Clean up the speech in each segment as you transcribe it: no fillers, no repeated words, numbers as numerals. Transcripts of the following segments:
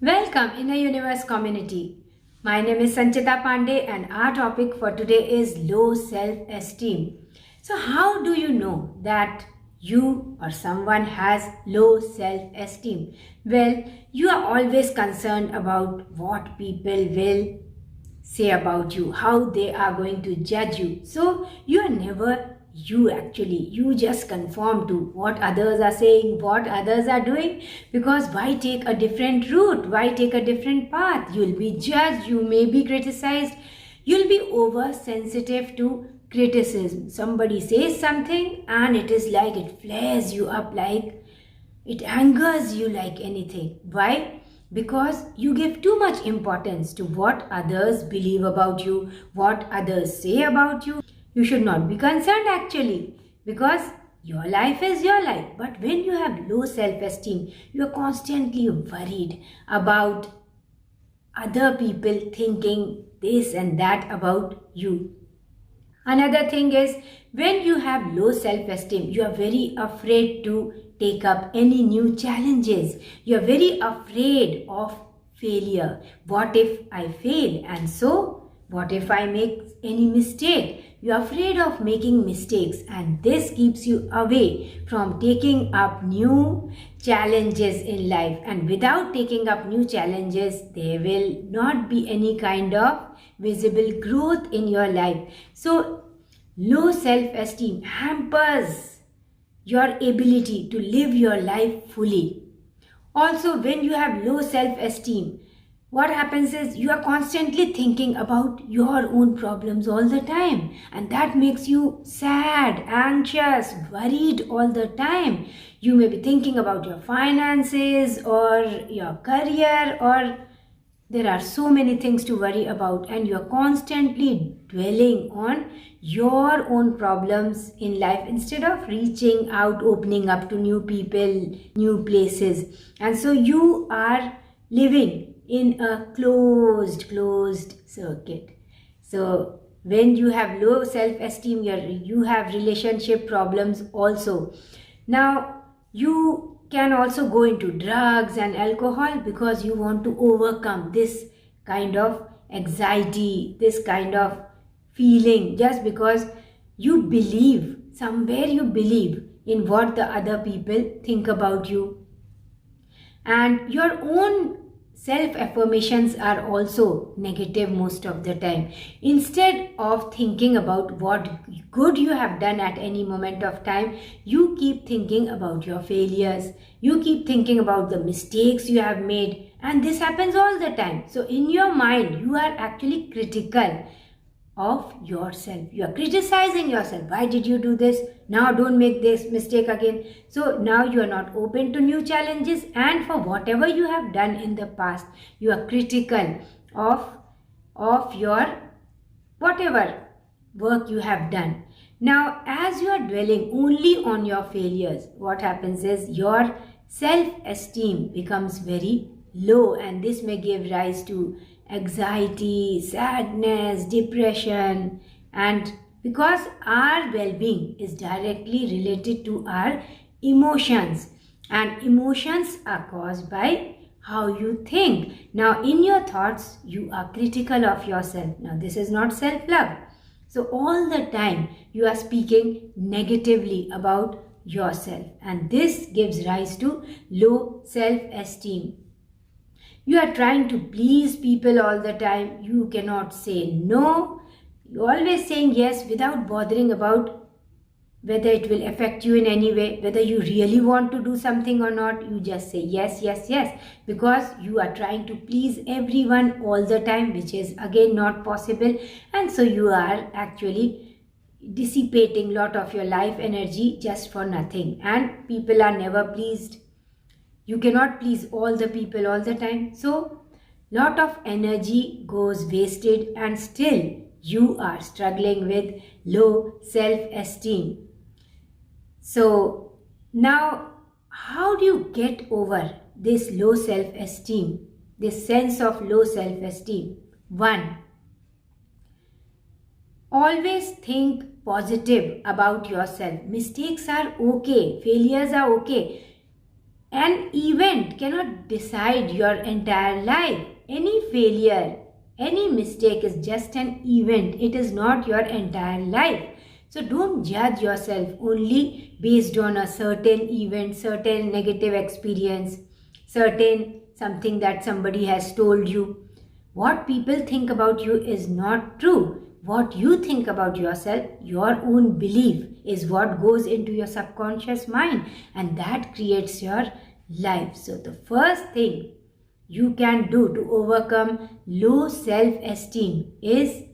Welcome Inner Universe community. My name is Sanchita Pandey and our topic for today is low self-esteem. So how do you know that you or someone has low self-esteem? Well, you are always concerned about what people will say about you, how they are going to judge you. So you are never you actually. You just conform to what others are saying, what others are doing, because why take a different route? Why take a different path? You'll be judged, you may be criticized, you'll be oversensitive to criticism. Somebody says something and it is like it flares you up, like it angers you like anything. Why? Because you give too much importance to what others believe about you, what others say about you. You should not be concerned actually, because your life is your life. But when you have low self-esteem, you are constantly worried about other people thinking this and that about you. Another thing is, when you have low self-esteem, you are very afraid to take up any new challenges. You are very afraid of failure. What if I fail? And so, what if I make any mistake? You are afraid of making mistakes, and this keeps you away from taking up new challenges in life. And without taking up new challenges, there will not be any kind of visible growth in your life. So low self-esteem hampers your ability to live your life fully. Also, when you have low self-esteem, what happens is you are constantly thinking about your own problems all the time, and that makes you sad, anxious, worried all the time. You may be thinking about your finances or your career, or there are so many things to worry about, and you are constantly dwelling on your own problems in life instead of reaching out, opening up to new people, new places. And so you are living in a closed circuit. So when you have low self-esteem, you have relationship problems also. Now you can also go into drugs and alcohol because you want to overcome this kind of anxiety, this kind of feeling, just because you believe, somewhere you believe in what the other people think about you. And your own self-affirmations are also negative most of the time. Instead of thinking about what good you have done at any moment of time, you keep thinking about your failures. You keep thinking about the mistakes you have made. And this happens all the time. So in your mind, you are actually critical of yourself. You are criticizing yourself. Why did you do this? Now don't make this mistake again. So now you are not open to new challenges, and for whatever you have done in the past, you are critical of your whatever work you have done. Now as you are dwelling only on your failures, what happens is your self-esteem becomes very low, and this may give rise to anxiety, sadness, depression. And because our well-being is directly related to our emotions, and emotions are caused by how you think. Now in your thoughts, you are critical of yourself. Now this is not self-love. So all the time you are speaking negatively about yourself, and this gives rise to low self-esteem. You are trying to please people all the time. You cannot say no. You're always saying yes without bothering about whether it will affect you in any way, whether you really want to do something or not. You just say yes, yes, yes, because you are trying to please everyone all the time, which is again not possible. And so you are actually dissipating a lot of your life energy just for nothing. And people are never pleased. You cannot please all the people all the time. So lot of energy goes wasted, and still you are struggling with low self-esteem. So now how do you get over this low self-esteem, this sense of low self-esteem? One, always think positive about yourself. Mistakes are okay, failures are okay. An event cannot decide your entire life. Any failure, any mistake is just an event. It is not your entire life. So don't judge yourself only based on a certain event, certain negative experience, certain something that somebody has told you. What people think about you is not true. What you think about yourself, your own belief, is what goes into your subconscious mind, and that creates your life. So the first thing you can do to overcome low self-esteem is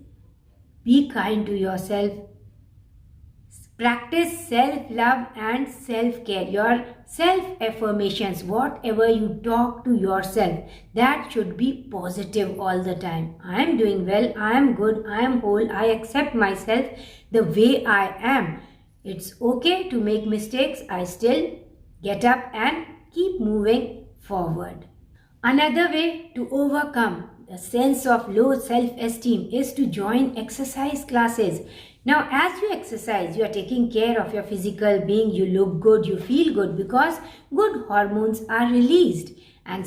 be kind to yourself. Practice self-love and self-care. Your self-affirmations, whatever you talk to yourself, that should be positive all the time. I am doing well, I am good, I am whole, I accept myself the way I am. It's okay to make mistakes. I still get up and keep moving forward. Another way to overcome the sense of low self-esteem is to join exercise classes. Now, as you exercise, you are taking care of your physical being. You look good, you feel good because good hormones are released. And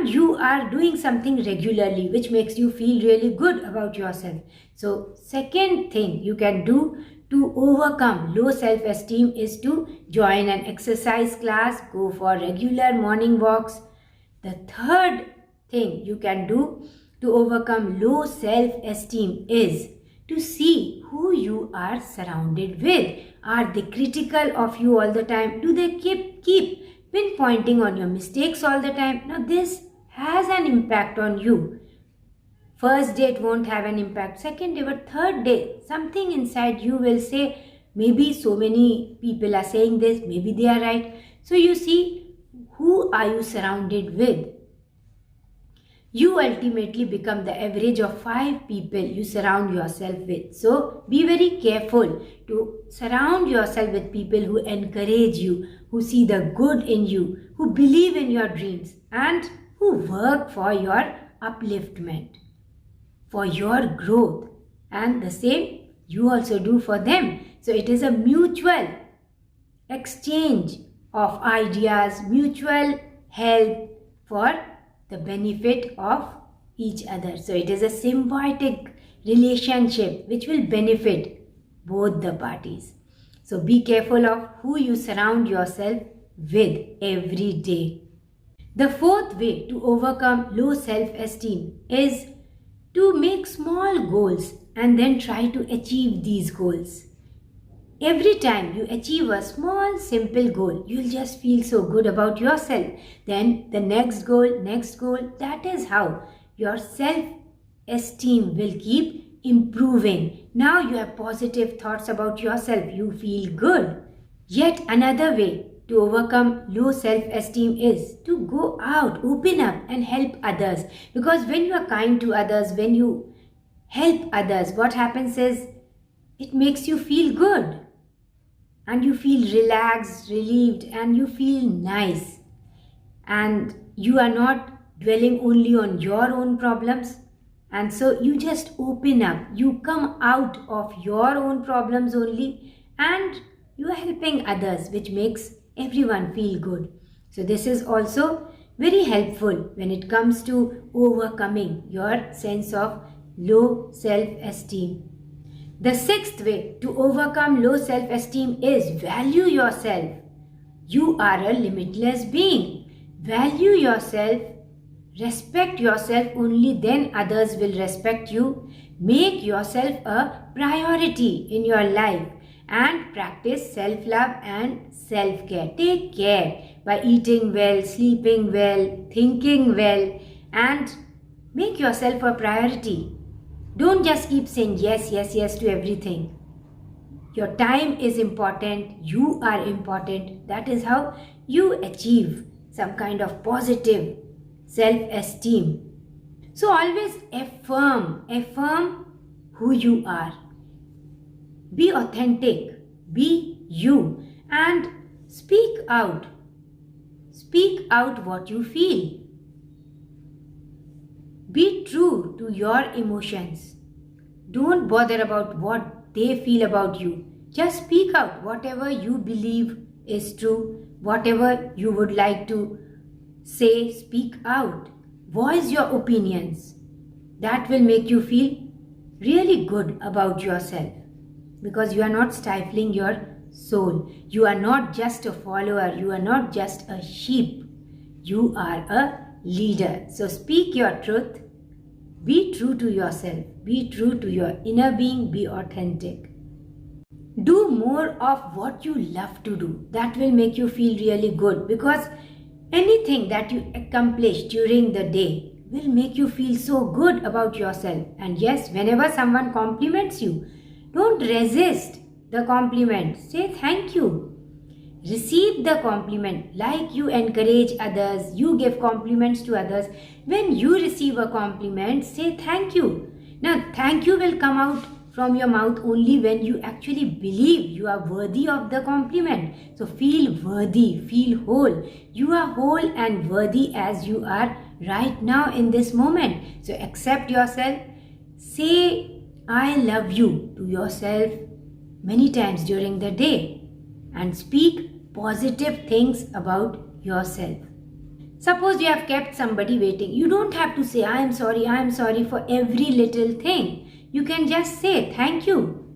you are doing something regularly which makes you feel really good about yourself. So, second thing you can do to overcome low self-esteem is to join an exercise class, go for regular morning walks. The third thing you can do to overcome low self-esteem is to see who you are surrounded with. Are they critical of you all the time? Do they keep pinpointing on your mistakes all the time? Now this has an impact on you. First day it won't have an impact. Second day, but third day, something inside you will say, maybe so many people are saying this, maybe they are right. So you see, who are you surrounded with? You ultimately become the average of 5 people you surround yourself with. So be very careful to surround yourself with people who encourage you, who see the good in you, who believe in your dreams, and who work for your upliftment, for your growth. And the same you also do for them. So it is a mutual exchange of ideas, mutual help for the benefit of each other. So it is a symbiotic relationship which will benefit both the parties. So be careful of who you surround yourself with every day. The fourth way to overcome low self-esteem is to make small goals and then try to achieve these goals. Every time you achieve a small, simple goal, you'll just feel so good about yourself. Then the next goal, that is how your self-esteem will keep improving. Now you have positive thoughts about yourself. You feel good. Yet another way to overcome low self-esteem is to go out, open up and help others. Because when you are kind to others, when you help others, what happens is it makes you feel good. And you feel relaxed, relieved, and you feel nice. And you are not dwelling only on your own problems. And so you just open up. You come out of your own problems only and you are helping others, which makes everyone feel good. So this is also very helpful when it comes to overcoming your sense of low self-esteem. The sixth way to overcome low self-esteem is value yourself. You are a limitless being. Value yourself, respect yourself, only then others will respect you. Make yourself a priority in your life and practice self-love and self-care. Take care by eating well, sleeping well, thinking well, and make yourself a priority. Don't just keep saying yes to everything. Your time is important. You are important. That is how you achieve some kind of positive self-esteem. So always affirm who you are. Be authentic. Be you. And speak out. Speak out what you feel. Be true to your emotions. Don't bother about what they feel about you. Just speak out whatever you believe is true, whatever you would like to say, speak out. Voice your opinions. That will make you feel really good about yourself, because you are not stifling your soul. You are not just a follower. You are not just a sheep. You are a leader. So speak your truth. Be true to yourself. Be true to your inner being. Be authentic. Do more of what you love to do. That will make you feel really good, because anything that you accomplish during the day will make you feel so good about yourself. And yes, whenever someone compliments you, don't resist the compliment. Say thank you. Receive the compliment. Like you encourage others, you give compliments to others. When you receive a compliment, say thank you. Now, thank you will come out from your mouth only when you actually believe you are worthy of the compliment. So feel worthy, feel whole. You are whole and worthy as you are right now in this moment. So accept yourself. Say I love you to yourself many times during the day, and speak positive things about yourself. Suppose you have kept somebody waiting. You don't have to say I am sorry for every little thing. You can just say thank you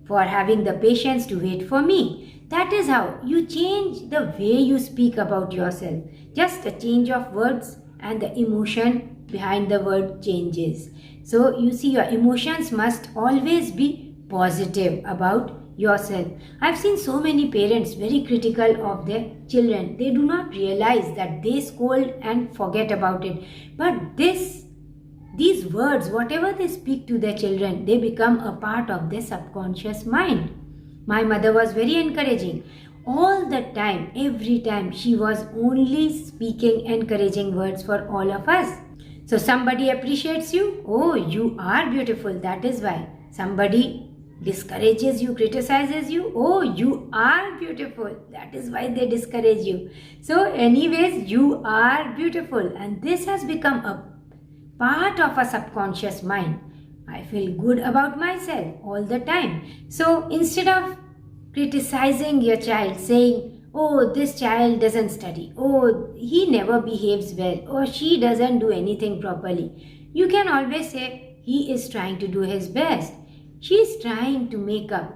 for having the patience to wait for me. That is how you change the way you speak about yourself. Just a change of words and the emotion behind the word changes. So you see, your emotions must always be positive about yourself. I've seen so many parents very critical of their children. They do not realize that they scold and forget about it. But these words, whatever they speak to their children, they become a part of their subconscious mind. My mother was very encouraging. All the time, every time, she was only speaking encouraging words for all of us. So somebody appreciates you, oh, you are beautiful, that is why. Somebody discourages you, criticizes you, oh, you are beautiful, that is why they discourage you. So anyways, you are beautiful, and this has become a part of a subconscious mind. I feel good about myself all the time. So instead of criticizing your child, saying, oh, this child doesn't study, oh, he never behaves well, or she doesn't do anything properly, you can always say, he is trying to do his best. She is trying to make up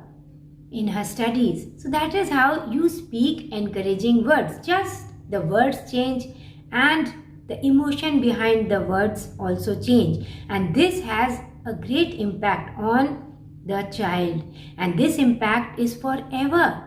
in her studies. So that is how you speak encouraging words. Just the words change and the emotion behind the words also change. And this has a great impact on the child. And this impact is forever.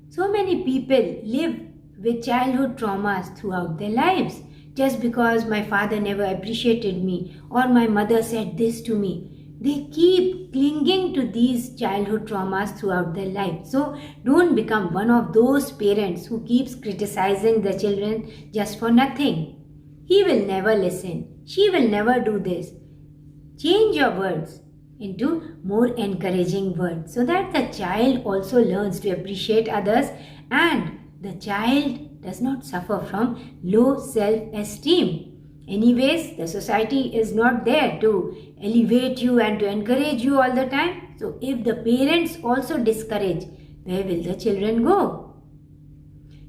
So many people live with childhood traumas throughout their lives. Just because my father never appreciated me, or my mother said this to me, they keep clinging to these childhood traumas throughout their life. So don't become one of those parents who keeps criticizing the children just for nothing. He will never listen. She will never do this. Change your words into more encouraging words, so that the child also learns to appreciate others, and the child does not suffer from low self-esteem. Anyways, the society is not there to elevate you and to encourage you all the time. So if the parents also discourage, where will the children go?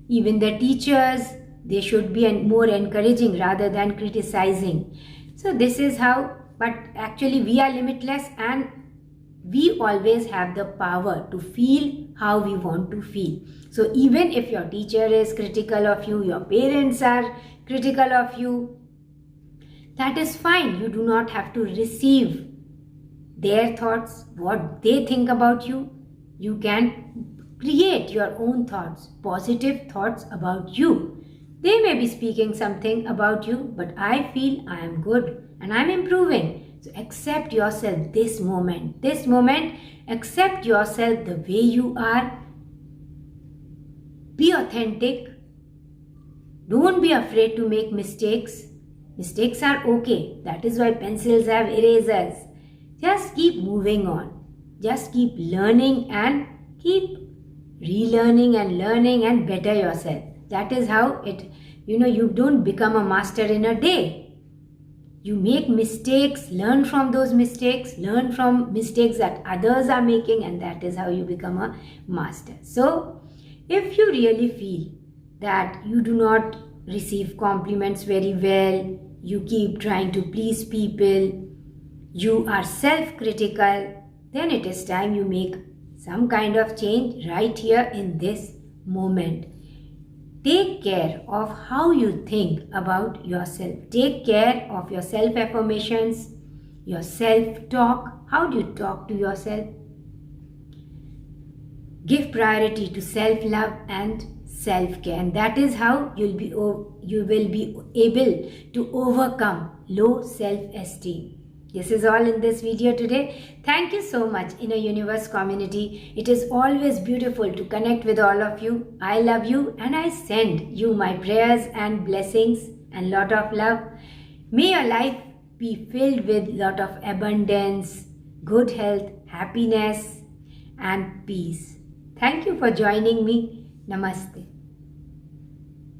Even the teachers, they should be more encouraging rather than criticizing. So this is how, but actually we are limitless, and we always have the power to feel how we want to feel. So even if your teacher is critical of you, your parents are critical of you, that is fine. You do not have to receive their thoughts, what they think about you. You can create your own thoughts, positive thoughts about you. They may be speaking something about you, but I feel I am good and I am improving. So accept yourself this moment, accept yourself the way you are. Be authentic. Don't be afraid to make mistakes. Mistakes are okay. That is why pencils have erasers. Just keep moving on. Just keep learning and keep relearning and learning and better yourself. That is how you don't become a master in a day. You make mistakes, learn from those mistakes, learn from mistakes that others are making, and that is how you become a master. So, if you really feel that you do not receive compliments very well, you keep trying to please people, you are self-critical, then it is time you make some kind of change right here in this moment. Take care of how you think about yourself. Take care of your self-affirmations, your self-talk. How do you talk to yourself? Give priority to self-love and self-care, and that is how you will be able to overcome low self-esteem. This is all in this video today. Thank you so much, Inner Universe community. It is always beautiful to connect with all of you. I love you and I send you my prayers and blessings and lot of love. May your life be filled with lot of abundance, good health, happiness and peace. Thank you for joining me. Namaste.